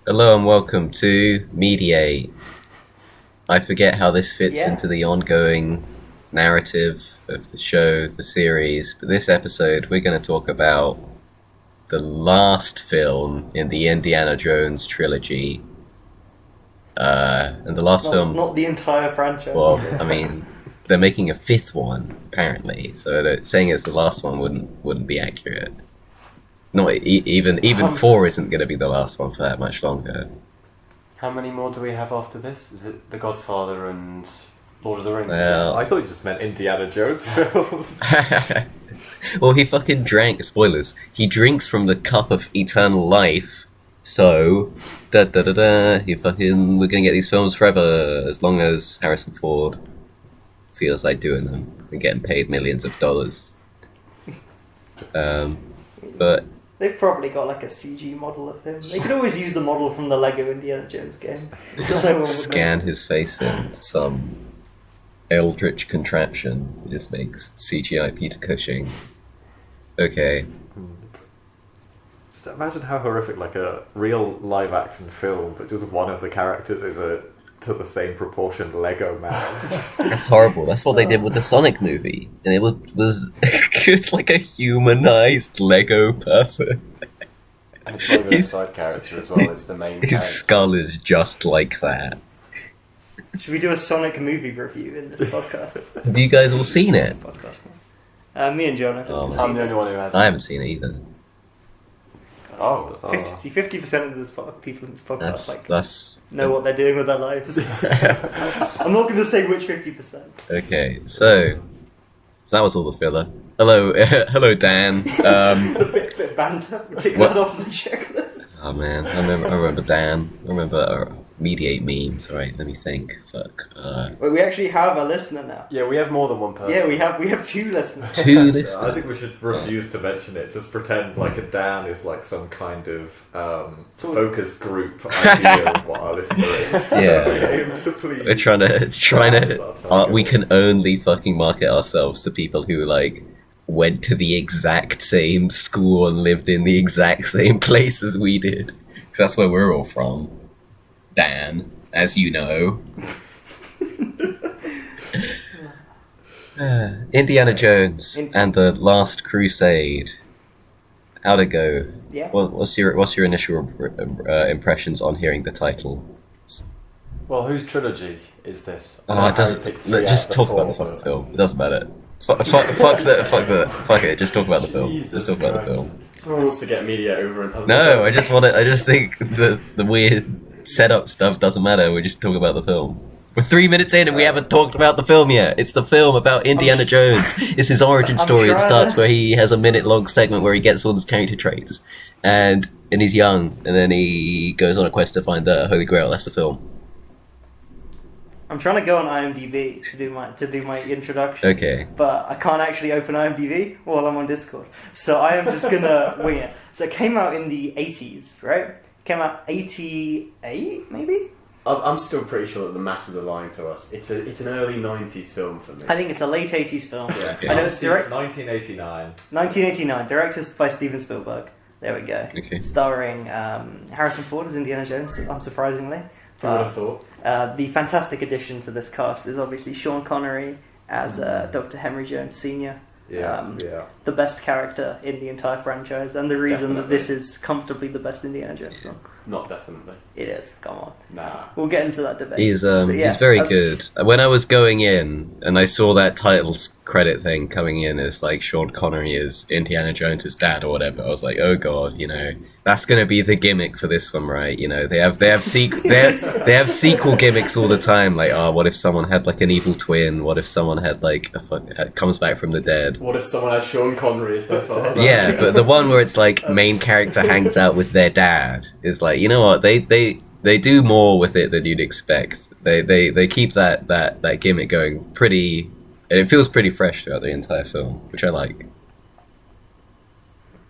Hello and welcome to Mediate. I forget how this fits into the ongoing narrative of the show, the series, but this episode we're going to talk about the last film in the Indiana Jones trilogy. And the last film... Not the entire franchise. Well, I mean, they're making a fifth one, apparently, so saying it's the last one wouldn't be accurate. No, even 4 isn't going to be the last one for that much longer. How many more do we have after this? Is it The Godfather and Lord of the Rings? Well, I thought you just meant Indiana Jones films. well, he fucking drank. Spoilers. He drinks from the cup of eternal life. So, we're gonna get these films forever as long as Harrison Ford feels like doing them and getting paid millions of dollars. But they've probably got like a CG model of him. They could always use the model from the Lego Indiana Jones games. Scan his face into some eldritch contraption. He just makes CGI Peter Cushings. Okay. Just imagine how horrific, like a real live action film, but just one of the characters is to the same proportion Lego man. That's horrible. That's what they did with the Sonic movie. And it was it's like a humanized Lego person. And it's not even a side character as well, it's the main character. His skull is just like that. Should we do a Sonic movie review in this podcast? Have you guys all seen it? Me and John have I'm the only one who hasn't. I haven't seen it either. Oh. 50% of this people in this podcast That's know what they're doing with their lives. I'm not going to say which 50%. Okay, so that was all the filler. Hello, Dan. A bit of banter. Take that off the checklist. Oh man, I remember Dan. I remember Mediate memes. All right, let me think. Fuck. Wait, we actually have a listener now. Yeah, we have more than one person. Yeah, we have 2 listeners. 2 listeners. I think we should refuse to mention it. Just pretend like a Dan is like some kind of focus group idea of what our listener is. Yeah. Aim to please. We're trying to. We can only fucking market ourselves to people who like went to the exact same school and lived in the exact same place as we did. Because that's where we're all from. Dan, as you know. Indiana Jones and the Last Crusade. How'd it go? Yeah. What's your initial impressions on hearing the title? Well, whose trilogy is this? Oh, it doesn't. Just talk about the fucking film. It doesn't matter. Fuck it. Just talk about the film. Jesus just talk about the Christ. film. Someone wants to get media over and No, I just think the weird setup stuff doesn't matter. We just talk about the film. We're 3 minutes in and we haven't talked about the film yet. It's the film about Indiana Jones. It's his origin story. It starts where he has a minute-long segment where he gets all his character traits, and he's young, and then he goes on a quest to find the Holy Grail. That's the film. I'm trying to go on IMDb to do my introduction. Okay. But I can't actually open IMDb while I'm on Discord. So I am just gonna wing it. So it came out in the 80s, right? Came out 88, maybe? I'm still pretty sure that the masses are lying to us. It's an early 90s film for me. I think it's a late 80s film. Yeah. I know it's 1989. 1989, directed by Steven Spielberg. There we go. Okay. Starring Harrison Ford as Indiana Jones, unsurprisingly. Who would have thought? The fantastic addition to this cast is obviously Sean Connery as Dr. Henry Jones Sr. The best character in the entire franchise, and the reason that this is comfortably the best Indiana Jones film. Not definitely. It is. Come on. Nah. We'll get into that debate. He's very good. When I was going in and I saw that titles credit thing coming in as like Sean Connery as Indiana Jones' dad or whatever, I was like, oh god, that's gonna be the gimmick for this one, right? They have sequel gimmicks all the time. Like, what if someone had like an evil twin? What if someone had like comes back from the dead? What if someone had Sean Connery as their father? Yeah, but the one where it's like main character hangs out with their dad is like, you know what, they do more with it than you'd expect. They keep that gimmick going pretty, and it feels pretty fresh throughout the entire film, which I like.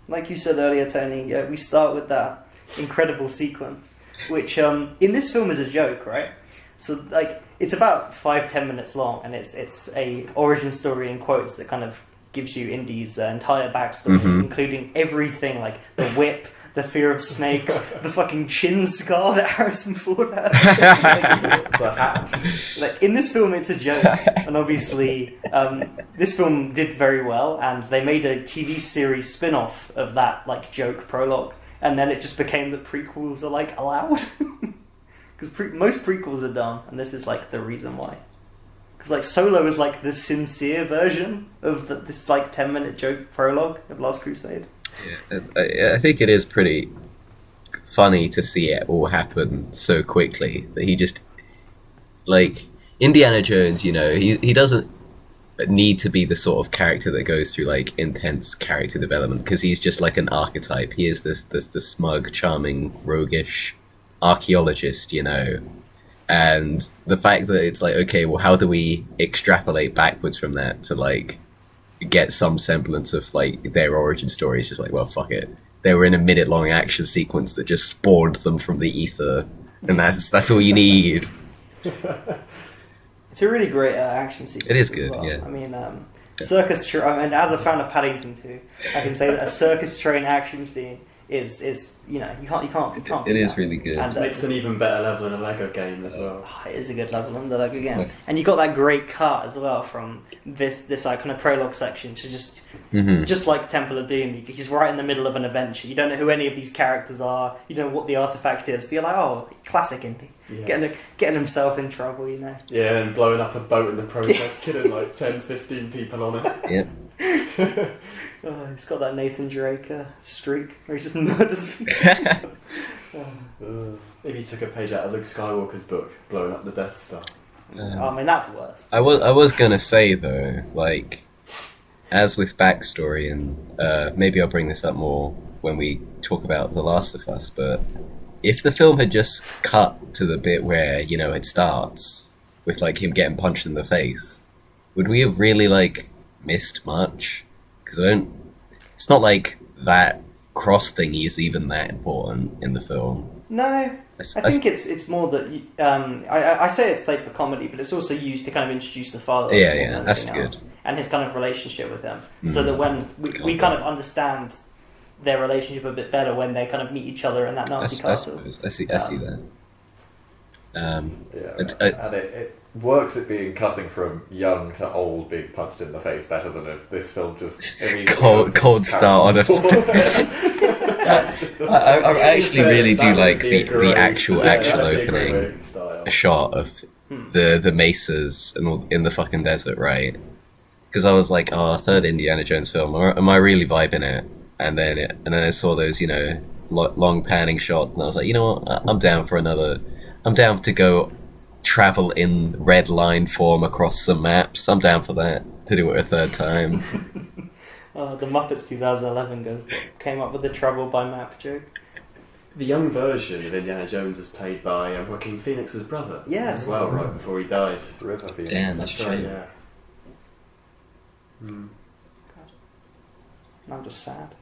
Like you said earlier, Tony, we start with that incredible sequence, which in this film is a joke, right? So like it's about 5-10 minutes long, and it's a origin story in quotes that kind of gives you Indy's entire backstory, including everything like the whip, the fear of snakes, the fucking chin scar that Harrison Ford had. The hats. Like in this film, it's a joke, and obviously, this film did very well, and they made a TV series spin-off of that like joke prologue, and then it just became that prequels are like allowed, because most prequels are done, and this is like the reason why. Because like Solo is like the sincere version of this like 10-minute joke prologue of Last Crusade. Yeah, I think it is pretty funny to see it all happen so quickly that he just like Indiana Jones. You know, he doesn't need to be the sort of character that goes through like intense character development because he's just like an archetype. He is this the smug, charming, roguish archaeologist. You know. And the fact that it's like, okay, well, how do we extrapolate backwards from that to like get some semblance of like their origin story? It's just like, well, fuck it. They were in a minute-long action sequence that just spawned them from the ether, and that's all you need. It's a really great action sequence. It is as good, well. yeah. I mean, and as a fan of Paddington 2, I can say that a circus train action scene is you know you can't It beat is that. really good. And, It makes an even better level in a Lego game as well. It is a good level in the Lego game, Okay. and you got that great cut as well from this kind of prologue section to just like Temple of Doom. He's right in the middle of an adventure. You don't know who any of these characters are. You don't know what the artifact is. But you're like, oh, classic indie. Yeah. Getting himself in trouble, you know. Yeah, and blowing up a boat in the process, killing like 10, 15 people on it. Yeah. Oh, he's got that Nathan Drake streak where he just murders people. Maybe he took a page out of Luke Skywalker's book, blowing up the Death Star. I mean, that's worse. I was gonna say though, like, as with backstory, and maybe I'll bring this up more when we talk about The Last of Us, but if the film had just cut to the bit where, you know, it starts with like him getting punched in the face, would we have really like missed much? Because it's not like that cross thing is even that important in the film. No, I think it's more that I say it's played for comedy, but it's also used to kind of introduce the father. Yeah, that's good. And his kind of relationship with him, so that when we kind of understand their relationship a bit better when they kind of meet each other in that Nazi I castle. suppose I see that. And it works at being cutting from young to old being punched in the face better than if this film just immediately cold start on a. I actually really do like the actual opening shot of the mesas and all in the fucking desert, right? Because I was like, oh, a third Indiana Jones film, or am I really vibing it? And then I saw those, you know, long panning shots, and I was like, you know what, I'm down for another. I'm down to go travel in red line form across some maps. I'm down for that, to do it a third time. The Muppets 2011 came up with the travel by map joke. The young version of Indiana Jones is played by Joaquin Phoenix's brother. Yeah. As well, right before he died. Damn, that's right, true. yeah. I'm just sad.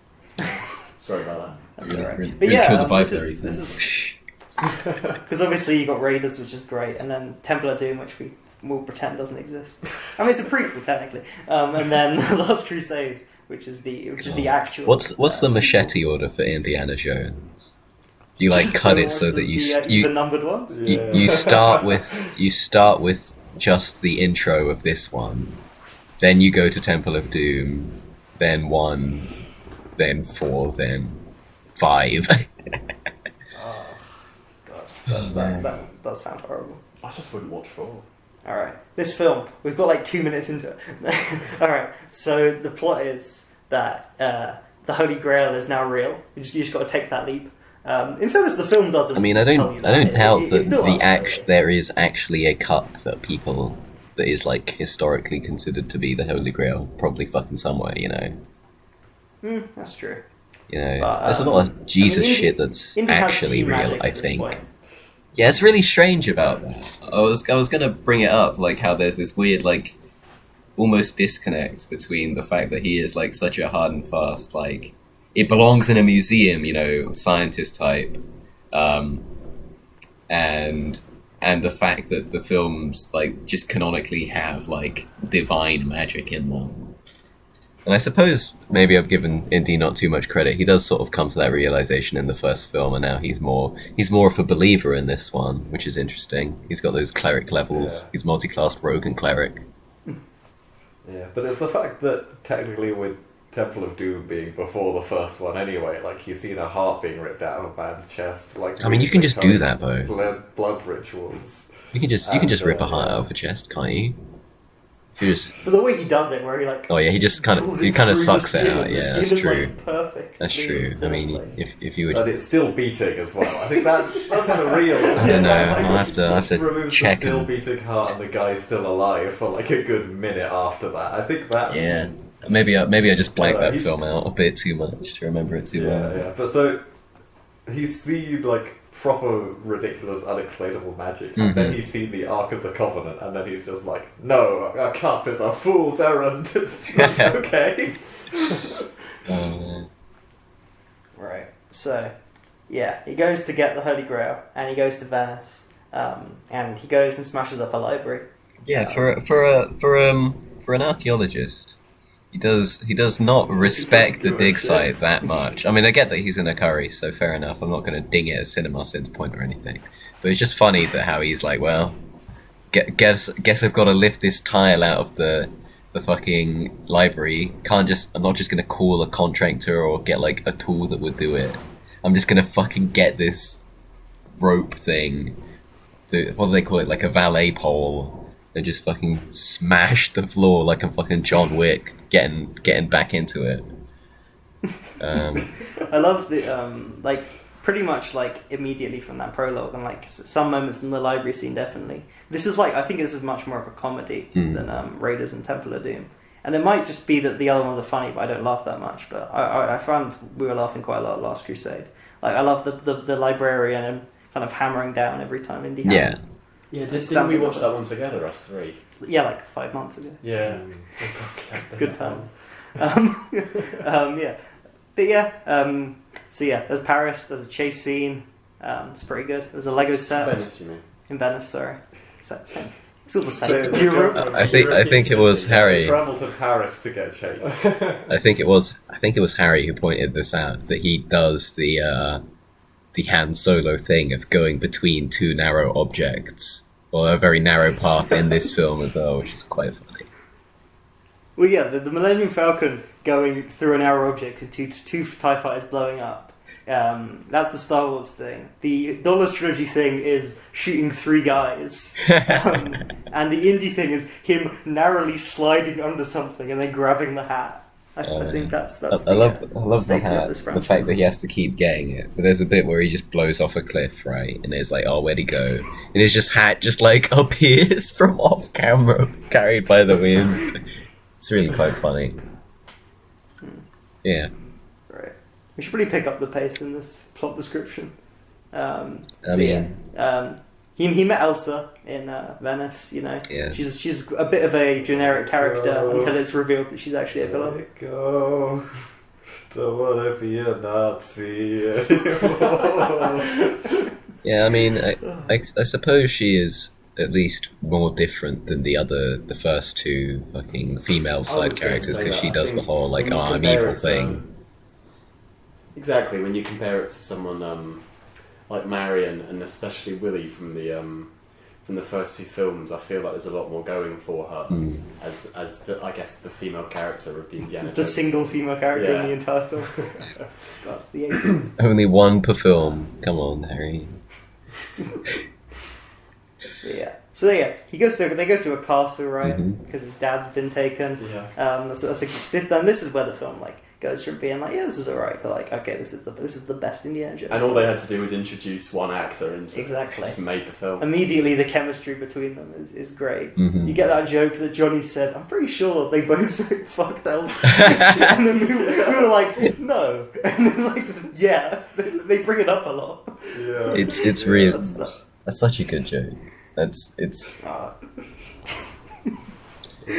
Sorry about that. That's Really, alright. really, But really yeah, killed the vibe this there, is Ethan. because obviously you got Raiders, which is great, and then Temple of Doom, which we'll pretend doesn't exist. I mean, it's a prequel technically, and then Last Crusade, which is the actual. What's the machete sequel. order for Indiana Jones? You like cut it so that the numbered ones. you start with just the intro of this one, then you go to Temple of Doom, then 1, then 4, then 5. That does sound horrible. I just wouldn't watch 4. Alright, this film, we've got like 2 minutes into it. Alright, so the plot is that the Holy Grail is now real. You just got to take that leap. In fairness, the film doesn't. I mean, I tell you don't that. doubt It's that built up to it. there is actually a cup that is like historically considered to be the Holy Grail, probably fucking somewhere, you know. That's true. You know, But, there's a lot of Jesus Indy- shit that's Indy has actually seen real. magic I at this think. point. Yeah, it's really strange about that. I was gonna bring it up, like how there's this weird, like, almost disconnect between the fact that he is like such a hard and fast, like, it belongs in a museum, you know, scientist type, and the fact that the films like just canonically have like divine magic in them. And I suppose maybe I've given Indy not too much credit. He does sort of come to that realization in the first film, and now he's more of a believer in this one, which is interesting. He's got those cleric levels. Yeah. He's multi-classed rogue and cleric. Yeah, but it's the fact that technically with Temple of Doom being before the first one anyway, like he's seen a heart being ripped out of a man's chest. Like I mean, you can just do that though. Blood rituals. You can just rip a heart out of a chest, can't you? If you just But the way he does it, where he like oh yeah, he kind pulls of it through the sucks it skin, out. the Yeah, skin that's is, true. like, perfect. That's Leaves true. it I still in mean, place. if you would, But it's still beating as well. I think that's the real. I don't know. I'll have to Removes check. the still beating heart and the guy's still alive for like a good minute after that. I think that's Yeah, maybe I just blanked that he's- film out a bit too much to remember it too well. Yeah. But so he's seen like proper ridiculous unexplainable magic, and then he's seen the Ark of the Covenant, and then he's just like, no, a cup is a fool's errand. It's like, okay. Right. So, yeah, he goes to get the Holy Grail, and he goes to Venice, and he goes and smashes up a library. Yeah, for an archaeologist, he does not respect the give a dig shit. site that much. I mean, I get that he's in a curry, so fair enough. I'm not going to ding it at CinemaSins point or anything, but it's just funny that how he's like, well, guess I've got to lift this tile out of the fucking library. I'm not just going to call a contractor or get like a tool that would do it. I'm just going to fucking get this rope thing. What do they call it? Like a valet pole. And just fucking smash the floor like I'm fucking John Wick, getting back into it. I love the like pretty much like immediately from that prologue, and like some moments in the library scene. Definitely, this is like I think this is much more of a comedy than Raiders and Temple of Doom, and it might just be that the other ones are funny, but I don't laugh that much. But I found we were laughing quite a lot at Last Crusade. Like I love the librarian and kind of hammering down every time Indy Yeah. hammers. Yeah, didn't we watch that one together, us three? Yeah, like 5 months ago. Yeah. Good times. Yeah. But yeah, so yeah, there's Paris, there's a chase scene. It's pretty good. It was a Lego set. Venice, you mean? In Venice, sorry. Same. It's all the same. They- Europe. I think it was They Harry. travel to Paris to get chased. I think it was Harry who pointed this out, that he does the Han Solo thing of going between two narrow objects, or a very narrow path in this film as well, which is quite funny. Well, yeah, the Millennium Falcon going through an narrow object and two TIE fighters blowing up. That's the Star Wars thing. The Dollars Trilogy thing is shooting 3 guys. And the Indy thing is him narrowly sliding under something and then grabbing the hat. I think that's I love the staple of hat, this the franchise. fact that he has to keep getting it. But there's a bit where he just blows off a cliff, right? And it's like, oh, where'd he go? And his just hat just like appears from off camera, carried by the wind. It's really quite funny. Yeah. Right. We should really pick up the pace in this plot description. He met Elsa in Venice, you know. Yeah. She's a bit of a generic character until it's revealed that she's actually a villain. Let it go. Don't want to be a Nazi anymore. Yeah, I mean, I suppose she is at least more different than the first two fucking female side was gonna characters, say because that. she I does the think whole like, when oh, you I'm compare evil it to- thing. Exactly, when you compare it to someone like Marion and especially Willie from the first 2 films, I feel like there's a lot more going for her as I guess the female character of the Indiana The Jones. single female character in Yeah. the entire film. God, the 80s. Only one per film. Come on, Harry. Yeah. So yeah, they go to a castle, right? Mhm. Because his dad's been taken. Yeah. This is where the film like goes from being like, yeah, this is alright, to like, okay, this is the best Indiana Jones. And all they had to do was introduce one actor and Exactly. just made the film. Immediately, the chemistry between them is great. Mhm. You get that joke that Johnny said, I'm pretty sure they both fucked Elsa. And then we were like, no. And then like, yeah, they bring it up a lot. Yeah. It's really That's that's such a good joke. It's uh,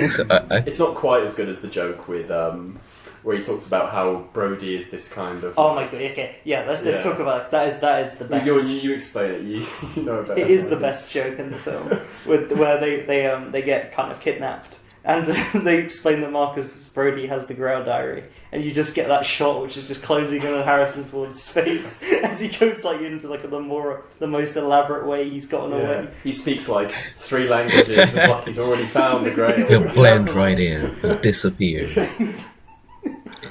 also, It's not quite as good as the joke with where he talks about how Brody is this kind of. oh my god, okay, yeah, let's Yeah. talk about it. That is the best. You explain it. You know about It is the best joke in the film, where they get kind of kidnapped, And they explain that Marcus Brody has the Grail Diary, and you just get that shot, which is just closing in on Harrison Ford's face as he goes like into like the most elaborate way he's gotten away. He speaks like 3 languages. The fuck, he's already found the Grail. He'll blend right in. He'll disappear.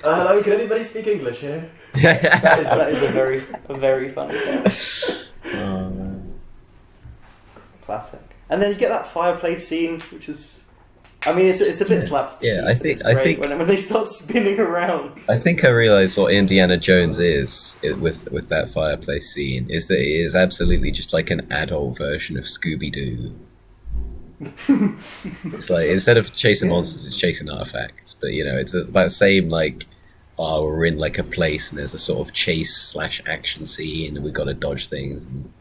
Hello, can anybody speak English here? That is a very funny part. Classic. And then you get that fireplace scene, which is. I mean, it's a bit slapsticky. Yeah, I think when they start spinning around. I think I realised what Indiana Jones is with that fireplace scene is that it is absolutely just like an adult version of Scooby Doo. It's like instead of chasing monsters, it's chasing artifacts. But you know, it's that same like, oh, we're in like a place and there's a sort of chase/action scene and we've got to dodge things. And,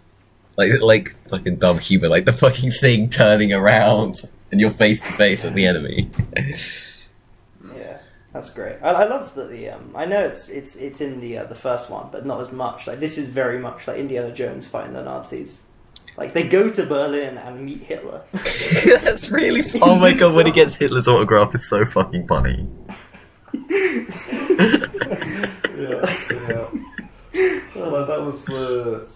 like fucking dumb humor, like the fucking thing turning around and you're face to face at the enemy. Yeah, that's great. I love that the I know it's in the first one, but not as much. Like this is very much like Indiana Jones fighting the Nazis. Like they go to Berlin and meet Hitler. That's really oh my god, when he gets Hitler's autograph is so fucking funny. Yeah. Well, that was the.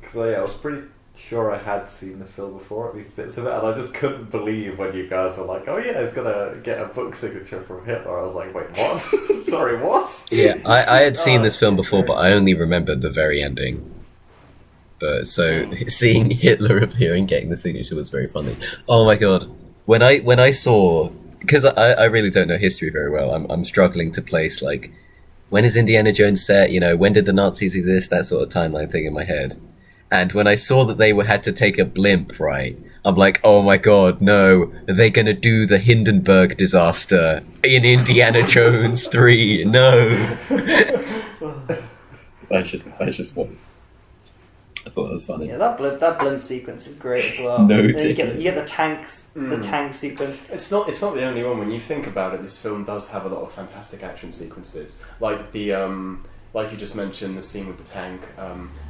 Because I was pretty sure I had seen this film before, at least bits of it, and I just couldn't believe when you guys were like, "Oh yeah, he's gonna get a book signature from Hitler." I was like, "Wait, what? Sorry, what?" Yeah, I had seen this film before, but I only remembered the very ending. But so seeing Hitler appearing, getting the signature was very funny. Oh my god, when I saw, because I really don't know history very well, I'm struggling to place like when is Indiana Jones set? You know, when did the Nazis exist? That sort of timeline thing in my head. And when I saw that they had to take a blimp, right, I'm like, oh my god, no, are they gonna do the Hindenburg disaster in Indiana Jones 3? No. That's just what I thought that was funny. Yeah, that blimp sequence is great as well. No, you get the tanks, the tank sequence. It's not the only one. When you think about it, this film does have a lot of fantastic action sequences, like the like you just mentioned, the scene with the tank,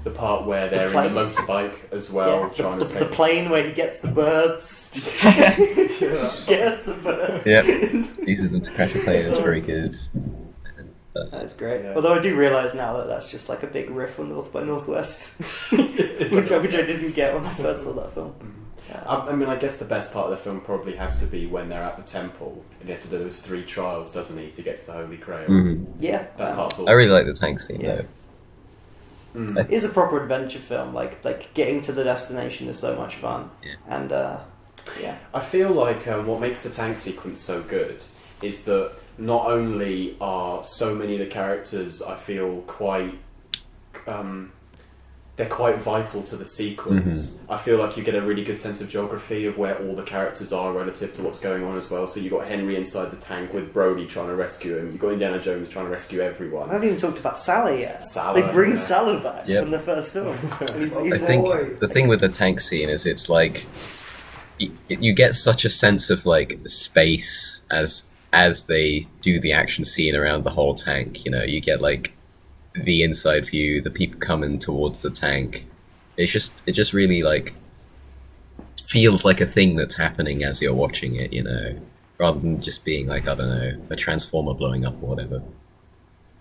the part where they're in the motorbike as well, trying to the plane where he gets the birds, he scares the birds. Yep, uses them to crash a plane. It's very good. That's great. Yeah. Although I do realise now that that's just like a big riff on North by Northwest, which I didn't get when I first saw that film. I mean, I guess the best part of the film probably has to be when they're at the temple and he has to do those 3 trials, doesn't he, to get to the Holy Grail? Mm-hmm. Yeah, that part's awesome. I really like the tank scene though. It is a proper adventure film. Like getting to the destination is so much fun, and yeah. I feel like what makes the tank sequence so good is that not only are so many of the characters, I feel quite. They're quite vital to the sequence. I feel like you get a really good sense of geography of where all the characters are relative to what's going on as well. So you've got Henry inside the tank with Brody trying to rescue him. You've got Indiana Jones trying to rescue everyone. I haven't even talked about Sally yet. Sally, they bring Sally back from the first film. He's I think the thing with the tank scene is it's like you get such a sense of like space as they do the action scene around the whole tank. You know, you get like the inside view, the people coming towards the tank. It just really like feels like a thing that's happening as you're watching it, you know, rather than just being like, I don't know, a transformer blowing up or whatever.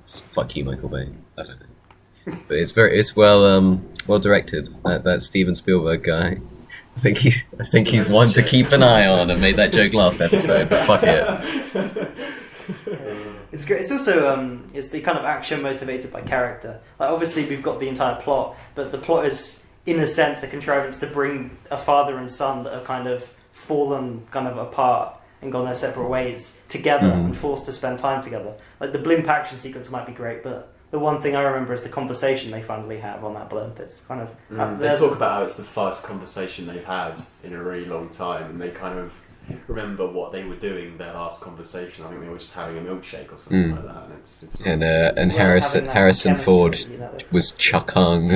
Fuck you, Michael Bay. I don't know, but it's well directed. That Steven Spielberg guy. I think he's one to keep an eye on. I made that joke last episode, but fuck it. It's great. It's also it's the kind of action motivated by character. Like obviously we've got the entire plot, but the plot is in a sense a contrivance to bring a father and son that are kind of fallen kind of apart and gone their separate ways together and forced to spend time together. Like the blimp action sequence might be great, but the one thing I remember is the conversation they finally have on that blimp. It's kind of they talk about how it's the first conversation they've had in a really long time, and they kind of remember what they were doing their last conversation. I think they were just having a milkshake or something like that. And it's and Harrison Ford was Chuck Hung.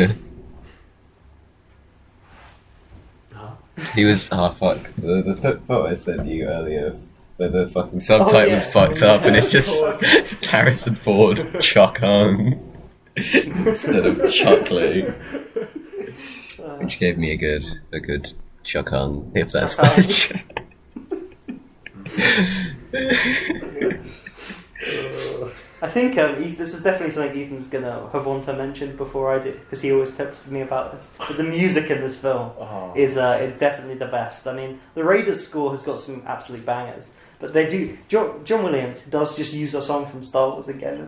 He was fuck the photo I sent you earlier where the fucking subtitles fucked up and it's just it's Harrison Ford Chuck Hung instead of Chuckling, which gave me a good Chuck Hung, if that's the think this is definitely something Ethan's gonna have want to mention before I do, because he always tips me about this. But the music in this film is it's definitely the best. I mean, the Raiders score has got some absolute bangers, but they do. John Williams does just use a song from Star Wars again,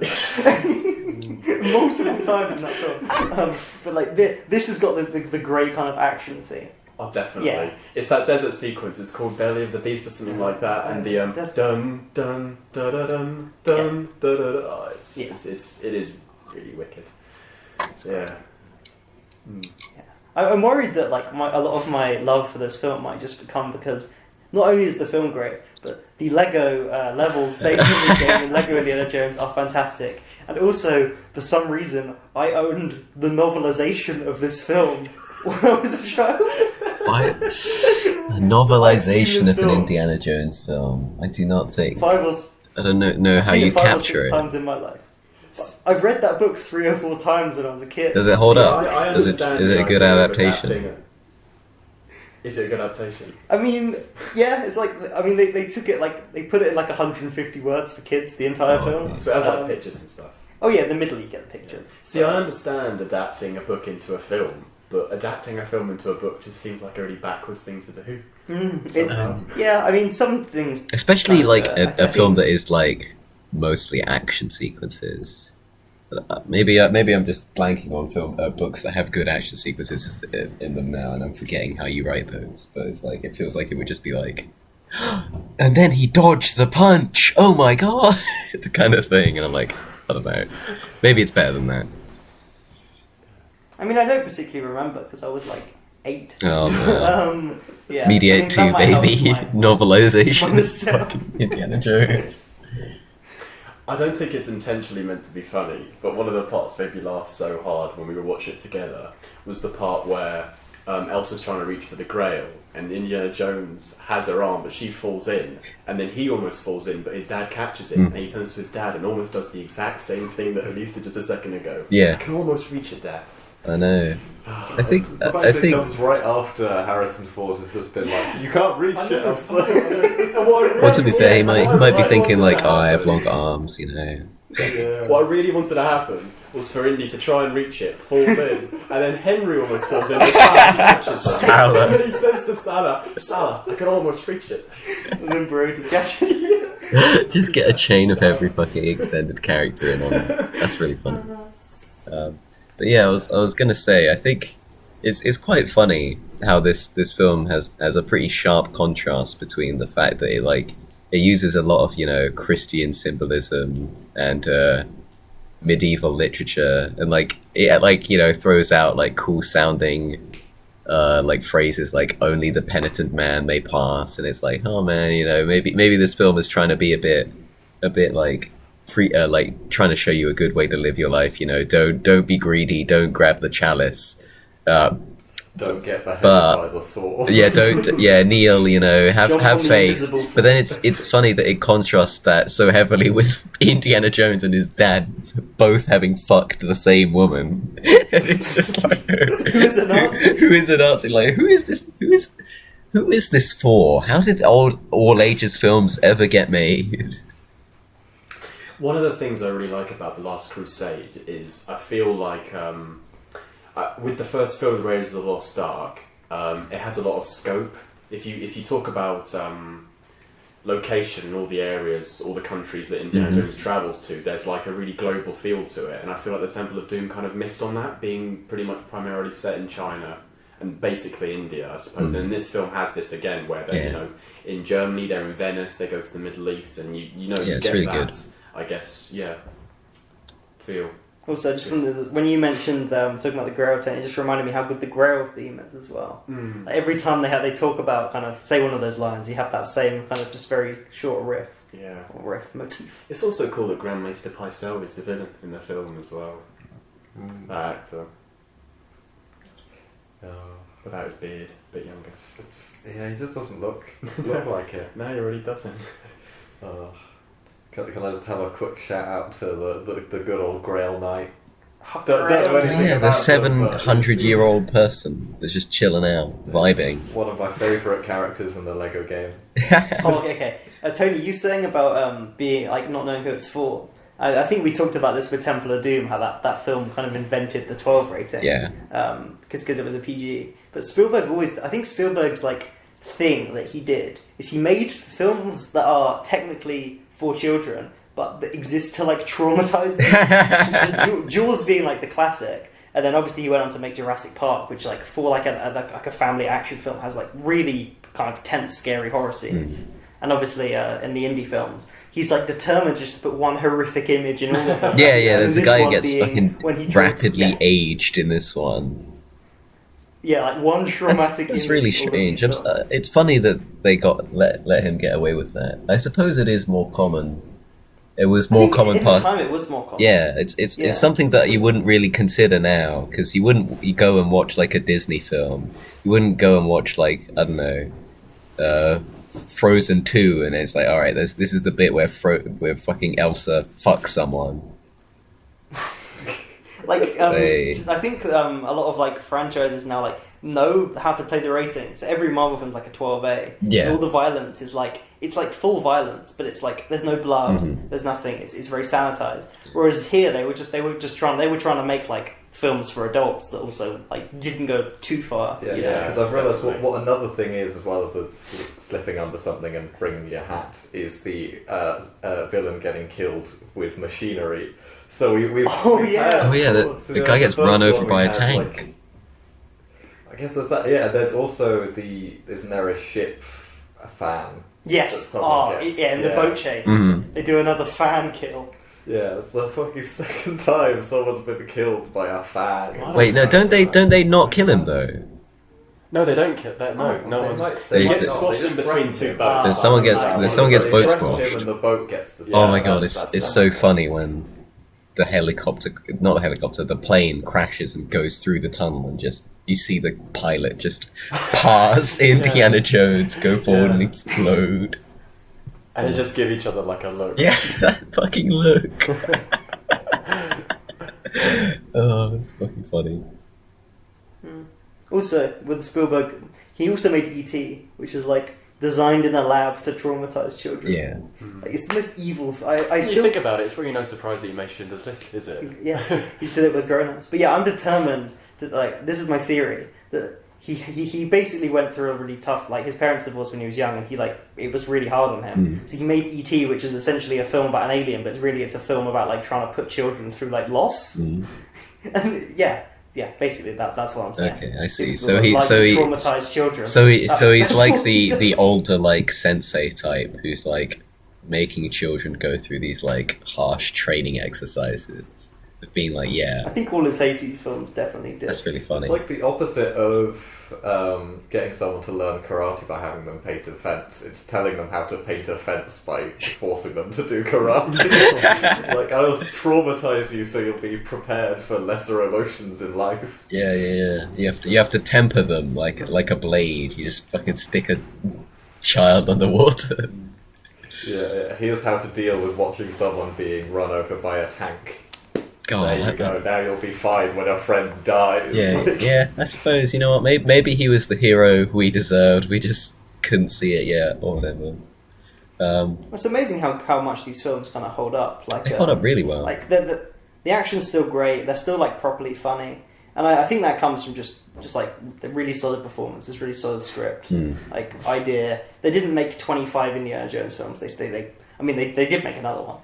multiple times in that film. But like this has got the great kind of action theme. Oh, definitely. Yeah. It's that desert sequence. It's called Belly of the Beast or something like that, and the dun dun da da dun dun da da da. Oh, it is really wicked. So, yeah. I'm worried that like a lot of my love for this film might just become because not only is the film great, but the Lego levels based on this game and Lego Indiana Jones are fantastic. And also, for some reason, I owned the novelization of this film when I was a child. What? A novelization of an Indiana Jones film? I do not think. I don't know how you capture it. 5 or 6 times in my life. I've read that book 3 or 4 times when I was a kid. Does it hold up? I Is it a good adaptation? Is it a good adaptation? I mean, yeah, it's like, I mean, they took it like, they put it in like 150 words for kids, the entire film. Okay. So it has like pictures and stuff. Oh yeah, in the middle you get the pictures. See, I understand adapting a book into a film, but adapting a film into a book just seems like a really backwards thing to do. Yeah, I mean, some things... Especially like a film that is like mostly action sequences. Maybe I'm just blanking on books that have good action sequences in them now, and I'm forgetting how you write those. But it's like, it feels like it would just be like, and then he dodged the punch. Oh my god, the kind of thing. And I'm like, I don't know. Maybe it's better than that. I mean, I don't particularly remember because I was like 8. Oh no. Yeah. Mediate 2, baby. Novelization of Honestly. fucking Indiana Jones. I don't think it's intentionally meant to be funny, but one of the parts made me laugh so hard when we were watching it together was the part where Elsa's trying to reach for the Grail, and Indiana Jones has her arm, but she falls in, and then he almost falls in, but his dad catches him, and he turns to his dad and almost does the exact same thing that Elise did just a second ago. Yeah. I can almost reach it, Dad. I know. I think It comes right after Harrison Ford has just been like, you can't reach it. Well, to be fair, he might be thinking like, oh, I have long arms, you know. Yeah. What I really wanted to happen was for Indy to try and reach it, fall in, and then Henry almost falls in, and Salah catches it. Salah. And then he says to Salah, I can almost reach it. And then Brody catches it. Just get a chain of every fucking extended character in on it. That's really funny. But yeah, I was gonna say, I think it's quite funny how this film has a pretty sharp contrast between the fact that it uses a lot of, you know, Christian symbolism and medieval literature, and it you know, throws out like cool sounding like phrases like only the penitent man may pass, and it's like, oh man, you know, maybe this film is trying to be a bit like like trying to show you a good way to live your life, you know. Don't be greedy, don't grab the chalice, don't get beheaded by the sword. Kneel, you know, have faith. But then it's funny that it contrasts that so heavily with Indiana Jones and his dad both having fucked the same woman. And it's just like, Who is a Nazi? Who is a Nazi? Like, who is this for? How did all ages films ever get made? One of the things I really like about The Last Crusade is I feel like with the first film, Raiders of the Lost Ark, it has a lot of scope. If you talk about location and all the areas, all the countries that Indiana Jones travels to, there's like a really global feel to it, and I feel like the Temple of Doom kind of missed on that, being pretty much primarily set in China and basically India, I suppose. And this film has this again, where they're you know, in Germany, they're in Venice, they go to the Middle East, and you know you get really that. good. I guess, feel. Also, I just wanted when you mentioned talking about the Grail theme, it just reminded me how good the Grail theme is as well. Like every time they talk about kind of say one of those lines, you have that same kind of just very short riff. Yeah. Or riff motif. It's also cool that Grand Maester Pycelle is the villain in the film as well. That actor. Without his beard, a bit younger. Yeah, he just doesn't look like it. No, he really doesn't. Can I just have a quick shout out to the good old Grail Knight? Don't know anything The about them, but 700-year-old person that's just chilling out, vibing. One of my favourite characters in the Lego game. Oh, okay. Tony, you saying about being like not knowing who it's for. I think we talked about this with Temple of Doom, how that film kind of invented the 12 rating. Yeah. Because it was a PG. But Spielberg I think Spielberg's like thing that he did is he made films that are technically for children, but that exist to like traumatize them. So Jaws being like the classic, and then obviously he went on to make Jurassic Park, which like for like a family action film has like really kind of tense, scary horror scenes. And obviously in the indie films, he's like determined just to put one horrific image in all of them. Yeah. There's a guy who gets when fucking he rapidly aged in this one. Yeah, like one traumatic. That's really image in all of these strange. films. It's funny that they let him get away with that. I suppose it is more common. It was more common at part. the time, it was more common. Yeah, it's something that you wouldn't really consider now, because you go and watch like a Disney film. You wouldn't go and watch like, I don't know, Frozen 2, and it's like, all right, this is the bit where fucking Elsa fucks someone. Like, Hey. I think a lot of like franchises now like know how to play the rating. So every Marvel film's like a 12A. Yeah. And all the violence is like it's like full violence, but it's like there's no blood, Mm-hmm. there's nothing. It's very sanitized. Whereas here they were trying to make like films for adults that also like didn't go too far. Yeah, you know? because I've realised definitely. what another thing is, as well as the slipping under something and bringing your hat, is the villain getting killed with machinery. So we've yeah. Oh yeah, the guy gets run over by a tank. Like, I guess there's that. Yeah, there's also isn't there a ship fan? Yes. that someone Oh, gets? yeah. In the boat chase, Mhm. they do another fan kill. Yeah, it's the fucking second time someone's been killed by a fan. What? Wait, no, don't they not kill him though? No, they don't kill that. No, no They one. might- They He might gets not, squashed they in just between threaten two him. boats. There's someone gets They boat threaten squashed. him and the boat gets destroyed. Oh my god, That's it's so funny when the helicopter, not the helicopter, the plane crashes and goes through the tunnel, and just you see the pilot just pass Indiana Jones, go forward and explode. And they just give each other like a look. Yeah, that fucking look. Oh, it's fucking funny. Also, with Spielberg, he also made E.T., which is like designed in a lab to traumatize children. Yeah. Like, it's the most evil. When you still think about it, it's really no surprise that you mentioned this list, is it? yeah, he did it with grown-ups. But yeah, I'm determined to like. This is my theory that he basically went through a really tough. Like his parents divorced when he was young, and it was really hard on him. So he made E.T., which is essentially a film about an alien, but it's a film about like trying to put children through like loss. And yeah, basically that's what I'm saying. Okay, I see. It's So he traumatized children. he's That's like what he does. the older like sensei type who's like making children go through these like harsh training exercises of being like, I yeah, think all his 80s films definitely did. that's really funny. It's like the opposite of getting someone to learn karate by having them paint a fence. It's telling them how to paint a fence by forcing them to do karate. Like, I will traumatise you so you'll be prepared for lesser emotions in life. Yeah. You have to temper them like a blade. You just fucking stick a child underwater. Yeah. Here's how to deal with watching someone being run over by a tank. God, There you go. Now you'll be fine when a friend dies. yeah. I suppose, you know what? Maybe he was the hero we deserved. We just couldn't see it yet, or whatever. It's amazing how much these films kind of hold up. Like They hold up really well. Like the action's still great. They're still like properly funny, and I think that comes from just like the really solid performances, really solid script, like idea. They didn't make 25 Indiana Jones films. They did make another one,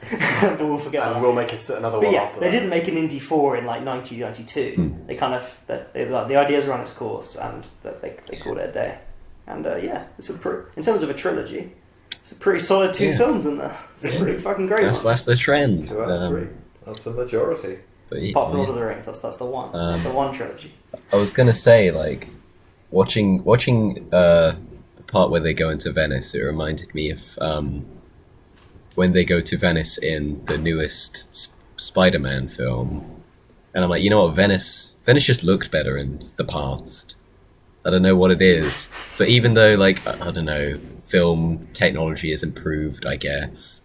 but we'll forget. And that. we'll make another But one yeah, after they that. didn't make an Indy 4 in like 1992. They kind of the ideas run its course, and they called it a day. And it's in terms of a trilogy, it's a pretty solid two films in there. It's a pretty fucking great one. That's the trend. 2 out of 3. That's the majority. But Apart from yeah. Lord of the Rings, that's the one. That's the one trilogy. I was gonna say, like, watching the part where they go into Venice, it reminded me of when they go to Venice in the newest Spider-Man film, and I'm like, you know what, Venice just looked better in the past. I don't know what it is, but even though, like, I don't know, film technology has improved, I guess,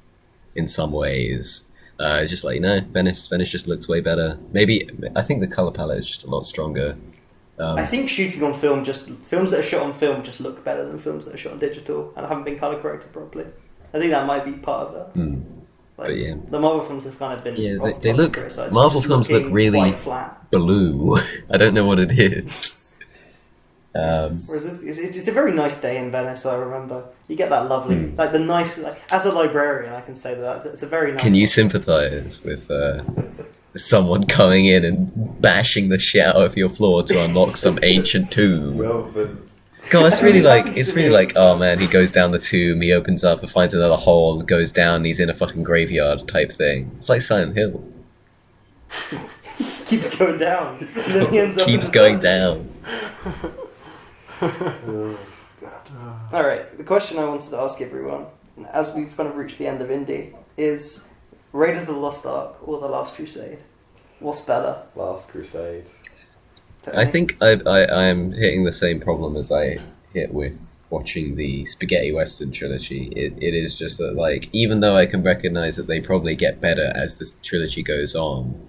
in some ways. It's just like, no, Venice just looks way better. Maybe, I think the color palette is just a lot stronger. I think shooting on film, films that are shot on film just look better than films that are shot on digital and haven't been color corrected properly. I think that might be part of that. Like, But yeah. the Marvel films have kind of been Yeah, often they look. criticised for Marvel just films look looking really quite flat. blue. I don't know what it is. Whereas it's a very nice day in Venice. I remember you get that lovely, like the nice. Like, as a librarian, I can say that it's a very nice. Can you sympathise with someone coming in and bashing the shit out of your floor to unlock some ancient tomb? Well, but God, it's really It like happens to me all the oh time. man, he goes down the tomb, he opens up and finds another hole, goes down, and he's in a fucking graveyard type thing. It's like Silent Hill. Keeps going down. And then he ends up in Keeps the going cells. down. All right. The question I wanted to ask everyone, as we've kind of reached the end of Indie, is Raiders of the Lost Ark or The Last Crusade? What's better? Last Crusade. Tony? I think I'm hitting the same problem as I hit with watching the Spaghetti Western trilogy. It is just that, like, even though I can recognize that they probably get better as this trilogy goes on,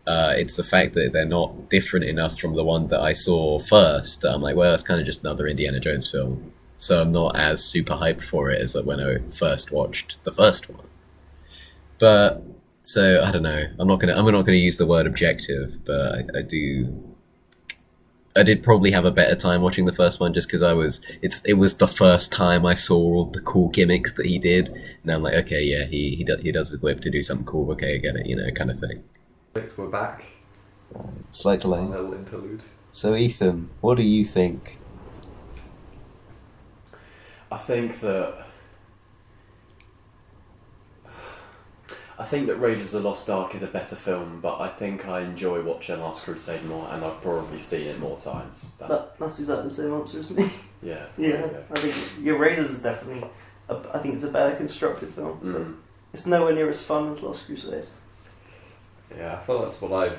it's the fact that they're not different enough from the one that I saw first. I'm like, well, it's kind of just another Indiana Jones film, so I'm not as super hyped for it as when I first watched the first one. But so I don't know. I'm not gonna use the word objective, but I did probably have a better time watching the first one just because it was the first time I saw all the cool gimmicks that he did, and I'm like, okay, yeah, he does his whip to do something cool. Okay, I get it, kind of thing. We're back. Slight delay. A little interlude. So Ethan, what do you think? I think that Raiders of the Lost Ark is a better film, but I think I enjoy watching Last Crusade more, and I've probably seen it more times. That's exactly the same answer as me. Yeah. Yeah, I think your Raiders is definitely. I think it's a better constructed film. But it's nowhere near as fun as Lost Crusade. Yeah, I feel that's what I'd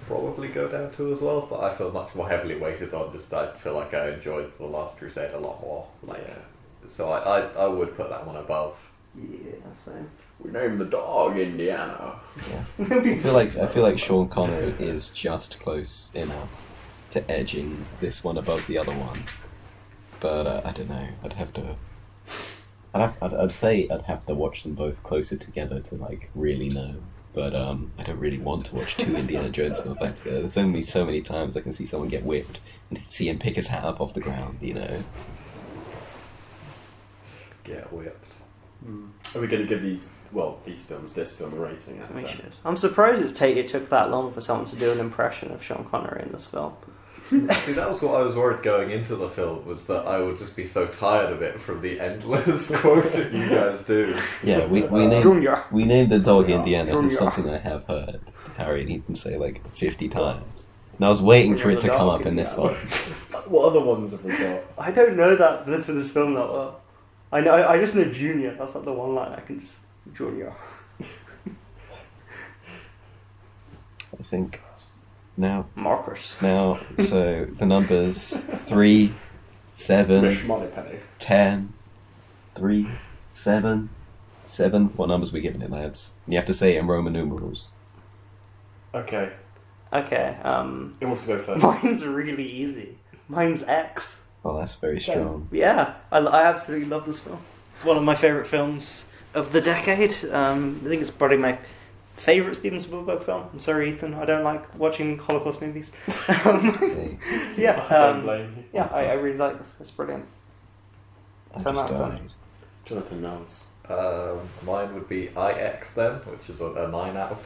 probably go down to as well, but I feel much more heavily weighted on just I feel like I enjoyed The Last Crusade a lot more. So I would put that one above. Yeah, same. We named the dog Indiana. Yeah. I feel like Sean Connery is just close enough to edging this one above the other one, but I don't know. I'd say I'd have to watch them both closer together to like really know. But I don't really want to watch two Indiana Jones films back together. There's only so many times I can see someone get whipped and see him pick his hat up off the ground. Get whipped. Are we going to give this film a rating? We should. I'm surprised it took that long for someone to do an impression of Sean Connery in this film. See, that was what I was worried going into the film, was that I would just be so tired of it from the endless quoting you guys do. Yeah, we named the dog Indiana. It's something I have heard Harry and Ethan say like 50 times. And I was waiting for it to come up in this one. What other ones have we got? I don't know that for this film that well. I just know Junior. That's like the one line I can just Junior. I think now. Marcus. Now, so the numbers 3, 7, Rich Moneypenny. 10, 3, 7, 7. What numbers are we giving it, lads? You have to say it in Roman numerals. Okay. Okay. Who wants to go first? Mine's really easy. Mine's X. Oh, that's very strong. Yeah, I absolutely love this film. It's one of my favourite films of the decade. I think it's probably my favourite Steven Spielberg film. I'm sorry, Ethan, I don't like watching Holocaust movies. Yeah, I don't blame you. Yeah, I really like this. It's brilliant. I 10 out of just 10. died. Jonathan knows. Mine would be IX then, which is a 9 out of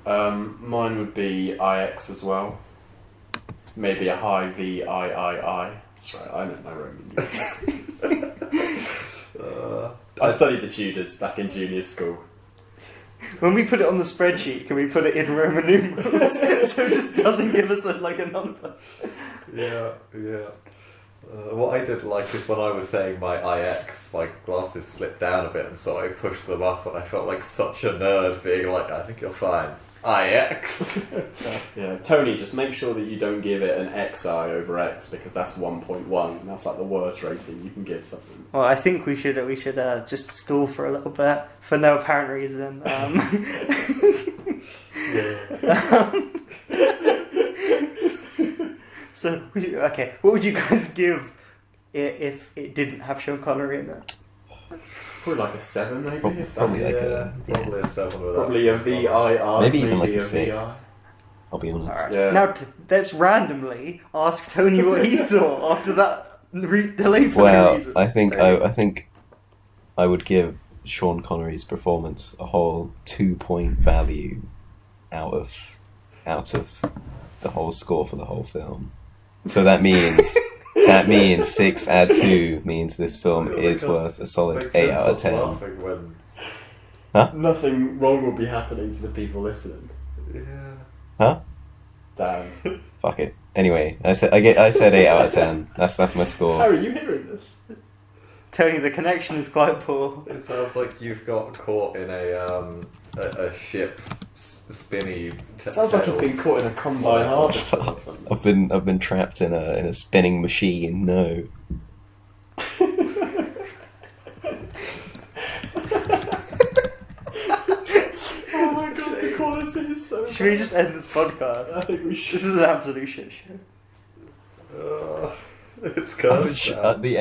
10. Mine would be IX as well. Maybe a high VIII. That's right, I know my Roman numerals. I studied the Tudors back in junior school. When we put it on the spreadsheet, can we put it in Roman numerals so it just doesn't give us a number? Yeah. What I did like is when I was saying my IX, my glasses slipped down a bit, and so I pushed them up, and I felt like such a nerd being like, I think you're fine. IX. Yeah, Tony, just make sure that you don't give it an XI over X, because that's 1.1, and that's like the worst rating you can give something. Well, I think we should just stall for a little bit for no apparent reason. So, okay, what would you guys give if it didn't have Sean Connery in it? Probably like a 7, maybe. Probably like probably a 7 with Probably a VIR. maybe even like maybe a 6. VI. I'll be honest. Alright. Yeah. Now let's randomly ask Tony what he thought after that delay for no Well, reason. I think I would give Sean Connery's performance a whole 2-point value out of the whole score for the whole film. So that means 6 add 2 means this film is worth a solid 8 out of 10. When... Nothing wrong will be happening to the people listening. Yeah. Huh? Damn. Fuck it. Anyway, I said 8 out of 10. That's my score. Harry, are you hearing this? Tony, the connection is quite poor. It sounds like you've got caught in a ship spinny. Sounds like he's been caught in a combine harvester or something. I've been trapped in a spinning machine. No. Oh my god, the quality is so Should we just end this podcast? I think we should. This is an absolute shit show. It's cursed. I'll be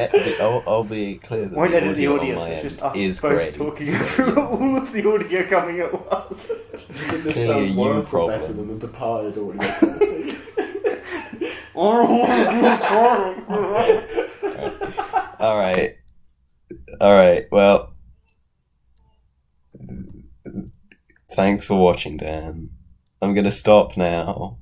clear that Won't edit the on audience, my it's end just us is both great. talking through all of the audio coming at once. Does this Clearly sound a you worse or problem. better than the Departed audio quality? All right. Well, thanks for watching, Dan. I'm gonna stop now.